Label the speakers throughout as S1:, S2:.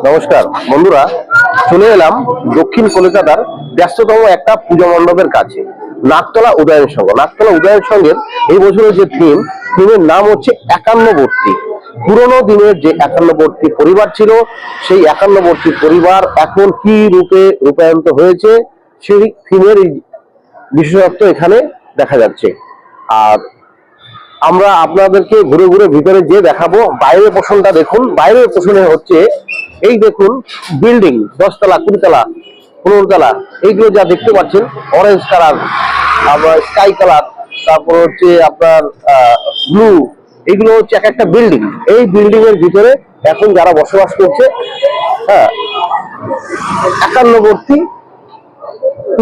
S1: নমস্কার বন্ধুরা, চলে এলাম দক্ষিণ কলকাতার ব্যস্ততম একটা পূজা মণ্ডপের কাছে, নাকতলা উদয়ন সংঘ। নাকতলা উদয়ন সংঘের এই বছরের যে থিমের নাম হচ্ছে একান্নবর্তী। পুরোনো দিনের যে একান্নবর্তী পরিবার ছিল, সেই একান্নবর্তী পরিবার এখন কি রূপে রূপায়িত হয়েছে, সেই থিমের বিশেষত্ব এখানে দেখা যাচ্ছে। আর আমরা আপনাদেরকে ঘুরে ঘুরে ভিতরে যে দেখাবো। বাইরের পোষণটা দেখুন। বাইরের পোষণে হচ্ছে এই দেখুন বিল্ডিং 10 তলা, 20 তলা, 15 তলা, এইগুলো যা দেখতে পাচ্ছেন অরেঞ্জ কালার, আবার স্কাই কালার, তারপর হচ্ছে আপনার ব্লু, এইগুলো হচ্ছে এক একটা বিল্ডিং। এই বিল্ডিং এর ভিতরে এখন যারা বসবাস করছে, হ্যাঁ, একান্নবর্তী,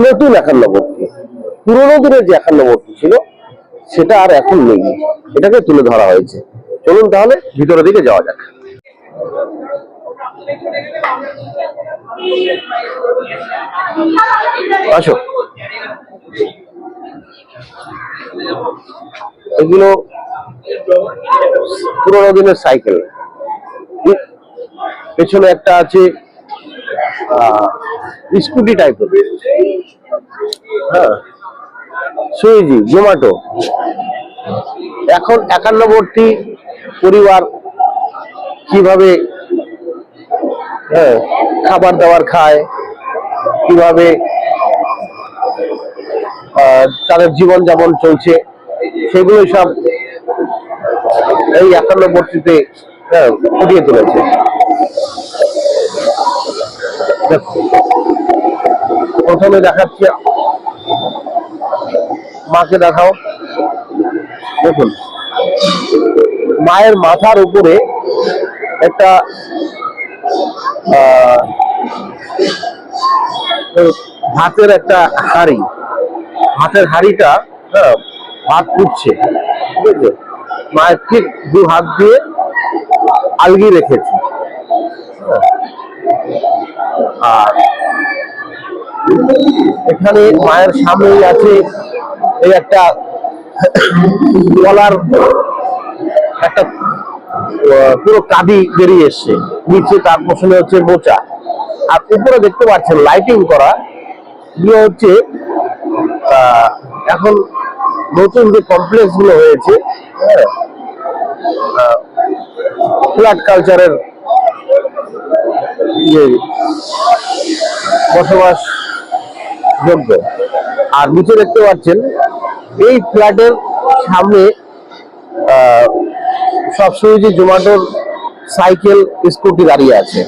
S1: নতুন একান্নবর্তী। পুরোনো দিনের যে একান্নবর্তী ছিল সেটা আর এখন নেই, এটাকে তুলে ধরা হয়েছে। চলুন তাহলে ভিতরের দিকে যাওয়া যাক। আসো, এগুলো পুরোনো দিনের সাইকেল। পেছনে একটা আছে স্কুটি টাইপের, হ্যাঁ, সুইজি, জোম্যাটো। এখন একান্নবর্তী পরিবার কিভাবে খাবার দাবার খায়, কিভাবে তাদের জীবন যাপন চলছে, সেগুলো সব এই একান্নবর্তীতে ফুটিয়ে তুলেছে। প্রথমে দেখাচ্ছি, মাকে দেখাও। দেখুন, মায়ের মাথার উপরে একটা ভাতের একটা হাঁড়ি, ভাতের হাঁড়িটা ভাত ফুটছে, ঠিক আছে? মায়ের ঠিক 2 হাত দিয়ে আলগি রেখেছে। আর এখানে মায়ের সামনেই আছে এই একটা গলার একটা পুরো কাঁদি বেরিয়ে এসছে, নিচে তার পেছনে হচ্ছে মোচা। আর উপরে দেখতে পাচ্ছেন লাইটিং করা, ইয়ে হচ্ছে এখন নতুন যে কমপ্লেক্স গুলো হয়েছে, ফ্ল্যাট কালচারের যে বসবাস যোগ্য। আর নিচে দেখতে পাচ্ছেন এই ফ্ল্যাটের সামনে সব সুইজি, জোম্যাটোর সাইকেল, স্কুটি দাঁড়িয়ে আছে।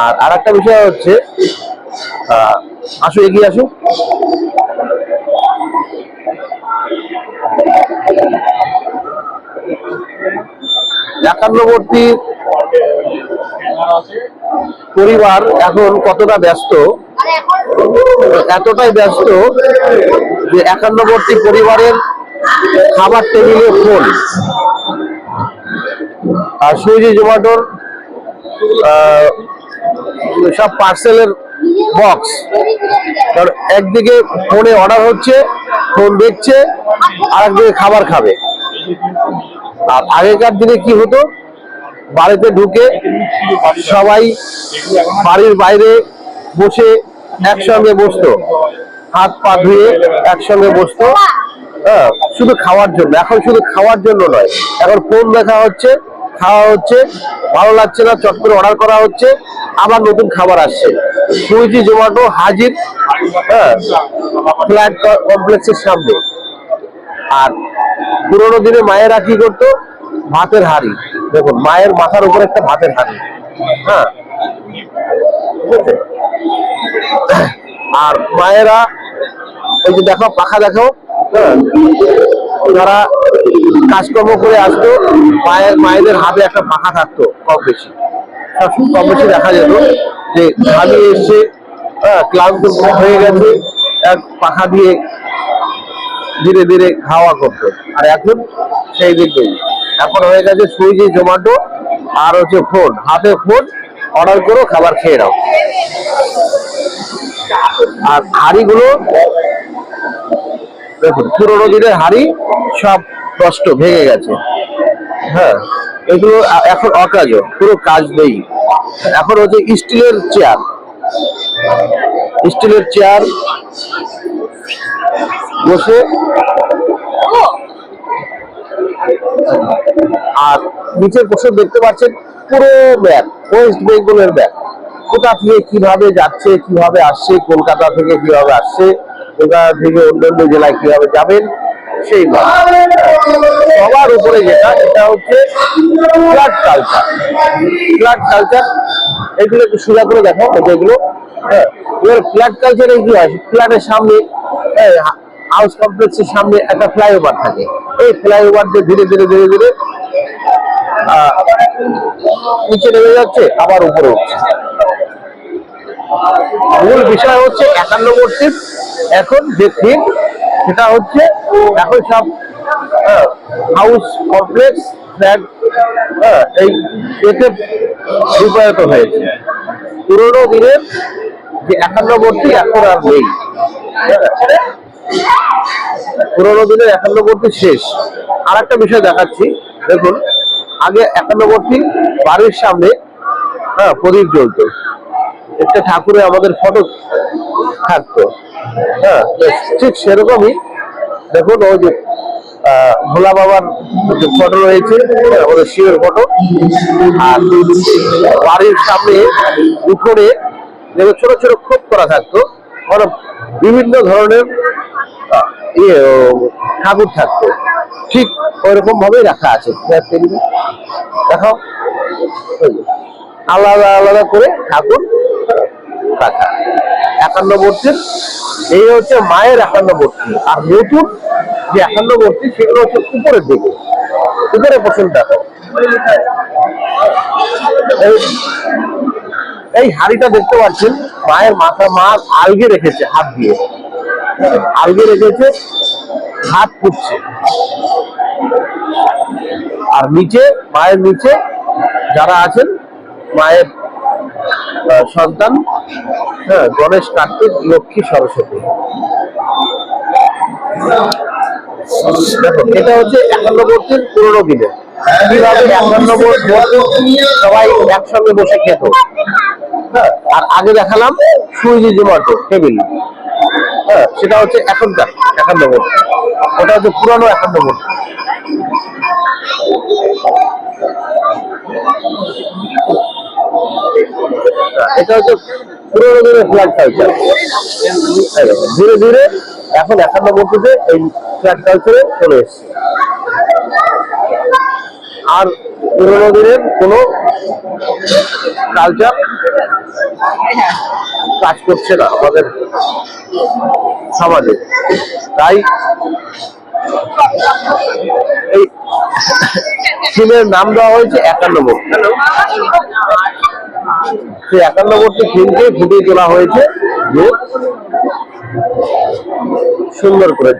S1: আর আরেকটা বিষয় হচ্ছে, আসো এগিয়ে আসো। একান্নবর্তী পরিবার এখন কতটা ব্যস্ত, এতটাই ব্যস্ত যে একান্নবর্তী পরিবারের খাবার টেবিলে ফোন আর সুইজি, জোম্যাটোর সব পার্সেলের বক্স। কারণ একদিকে ফোনে অর্ডার হচ্ছে, ফোন দেখছে, আর একদিকে খাবার খাবে। আর আগেকার দিনে কি হতো, বাড়িতে ঢুকে সবাই বাড়ির বাইরে বসে একসঙ্গে বসতো, হাত পা ধুয়ে একসঙ্গে বসতো, হ্যাঁ, শুধু খাওয়ার জন্য। এখন শুধু খাওয়ার জন্য নয়, এখন ফোন দেখা হচ্ছে, খাওয়া হচ্ছে, ভালো লাগছে না চট করে অর্ডার করা হচ্ছে, আবার নতুন খাবার আসছে। সুইজি, জোম্যাটো হাজির, হ্যাঁ, ফ্ল্যাট কমপ্লেক্সের সামনে। আর পুরোনো দিনে মায়েরা কি করতো, ভাতের হাঁড়ি, দেখুন মায়ের মাথার উপর একটা ভাতের হাঁড়ি, হ্যাঁ। আর মায়েরা এই যে দেখো পাখা দেখো, হ্যাঁ, যারা কাজকর্ম করে আসতো, মায়েদের হাতে একটা পাখা থাকতো, কম বেশি দেখা যেত যে ঘামিয়ে এসছে, ক্লান্ত হয়ে গেছে, এক পাখা দিয়ে ধীরে ধীরে খাওয়া করতো। আর এখন সেই দিক নেই, এখন হয়ে গেছে সুইজি, জোম্যাটো, আর হচ্ছে ফোন, হাতে ফোন, অর্ডার করো, খাবার খেয়ে নাও। আর হাঁড়িগুলো দেখুন, পুরোনো দিনের হাঁড়ি সব নষ্ট, ভেঙে গেছে, হ্যাঁ। এগুলো এখন অকাজ, পুরো কাজ নেই। এখন হচ্ছে স্টিলের চেয়ার, স্টিলের চেয়ার বসে, আর নিচের পোশাক দেখতে পাচ্ছেন পুরো ব্যাগ ওয়েস্ট বেঙ্গলের ব্যাগ। কোথা থেকে কিভাবে যাচ্ছে, কিভাবে আসছে, কলকাতা থেকে কিভাবে আসছে, কলকাতা থেকে অন্যান্য জেলায় কিভাবে যাবেন, সেই সবার উপরে যেটা, এটা হচ্ছে ফ্ল্যাট কালচার। ফ্ল্যাট কালচার এগুলো একটু সোজা করে দেখো এগুলো। হ্যাঁ, এবার ফ্ল্যাট কালচারে কি হয়, ফ্ল্যাটের সামনে হাউস কমপ্লেক্সের সামনে একটা ফ্লাইওভার থাকে। এই ফ্লাইওভার দিয়ে ধীরে ধীরে ধীরে ধীরে নিচে নেমে যাচ্ছে, আবার উপরে উঠছে। মূল বিষয় হচ্ছে 51 এখন যে থিম, সেটা হচ্ছে এখন সব হাউস কমপ্লেক্স ফ্ল্যাট এই এতে রূপায়িত হয়েছে। পুরোনো দিনের যে 51 এখন আর নেই। পুরোনো দিনের 51 শেষ। আর একটা বিষয় দেখাচ্ছি, দেখুন আগে 51 বাড়ির সামনে প্রদীপ জ্বলতো, একটা ঠাকুরে আমাদের ফটো থাকতো। হ্যাঁ, ঠিক সেরকমই দেখুন ওই যে ভোলা বাবার যে ফটো রয়েছে, আমাদের শিবের ফটো, আর বাড়ির সামনে উঠোনে ছোট ছোট খোপ করা থাকতো, মানে বিভিন্ন ধরনের ঠাকুর থাকতো। ঠিক ওইরকম ভাবেই রাখা আছে, দেখো আলাদা আলাদা করে ঠাকুর রাখা। 51 এই হচ্ছে মায়ের 51। আর নতুন যে 51 সেগুলো হচ্ছে উপরের দিকে, উপরে পোষণ দেখো। এই হাড়িটা দেখতে পাচ্ছেন, মায়ের মাথা মা আলগে রেখেছে, হাত দিয়ে আলগে রেখেছে, হাত ফুটছে। আর নিচে মায়ের নিচে যারা আছেন, মায়ের সন্তান, গণেশ, কার্তিক, লক্ষ্মী, সরস্বতী। দেখো এটা হচ্ছে 51 পুরোনো দিনে কিভাবে 51 সবাই একসঙ্গে বসে খেত। আর আগে দেখালাম সুইজি জোম্যাটো টেবিল, সেটা হচ্ছে এখনকার 51, ওটা হচ্ছে পুরানো 51। এটা হচ্ছে পুরোনো দিনের ফ্ল্যাট কালচার। ধীরে ধীরে এখন 51 এই ফ্ল্যাট কালচারে চলে এসছে। আর পুরোনো দিনের কোনো কালচার কাজ করছে না আমাদের সমাজে। তাই এই থিমের নাম দেওয়া হয়েছে 51। সেই 51টি থিমকে ফুটিয়ে তোলা হয়েছে যে সুন্দর করে।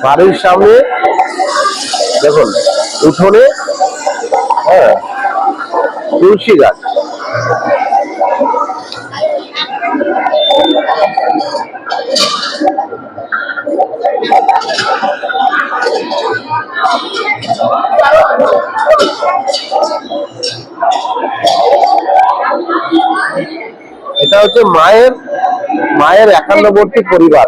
S1: বাড়ির সামনে দেখুন উঠোনে তুলসী গাছ, এটা হচ্ছে মায়ের 51টি পরিবার।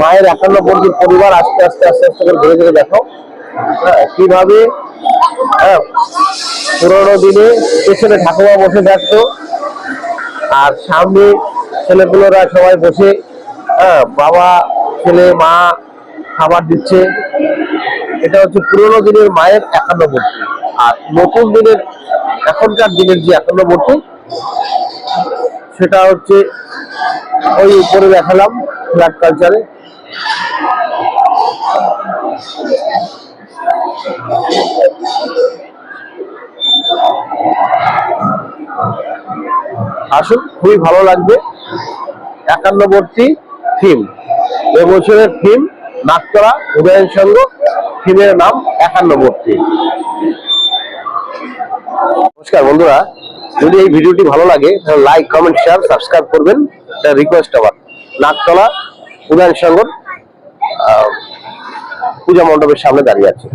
S1: মায়ের 51টি পরিবার আস্তে আস্তে আস্তে আস্তে করে ধীরে ধীরে দেখো কিভাবে পুরোনো দিনে পেছনে ঠাকুমা বসে থাকতো, আর সামনে ছেলেপুলেরা সবাই বসে বাবা ছেলে মা খাবার দিচ্ছে। এটা হচ্ছে পুরোনো দিনের মায়ের 51। আর নতুন দিনের এখনকার দিনের যে 51 সেটা হচ্ছে ওই উপরে দেখালাম ফ্ল্যাট কালচারে। আসুন, খুবই ভালো লাগবে। 51বর্তী থিম, এবছরের থিম নাকতলা উদয়ন সংঘ, থিমের নাম 51বর্তী। নমস্কার বন্ধুরা, যদি এই ভিডিওটি ভালো লাগে তাহলে লাইক, কমেন্ট, শেয়ার, সাবস্ক্রাইব করবেন, এটা রিকোয়েস্ট আমার। নাকতলা উদয়ন সংঘ পূজা মণ্ডপের সামনে দাঁড়িয়ে আছে।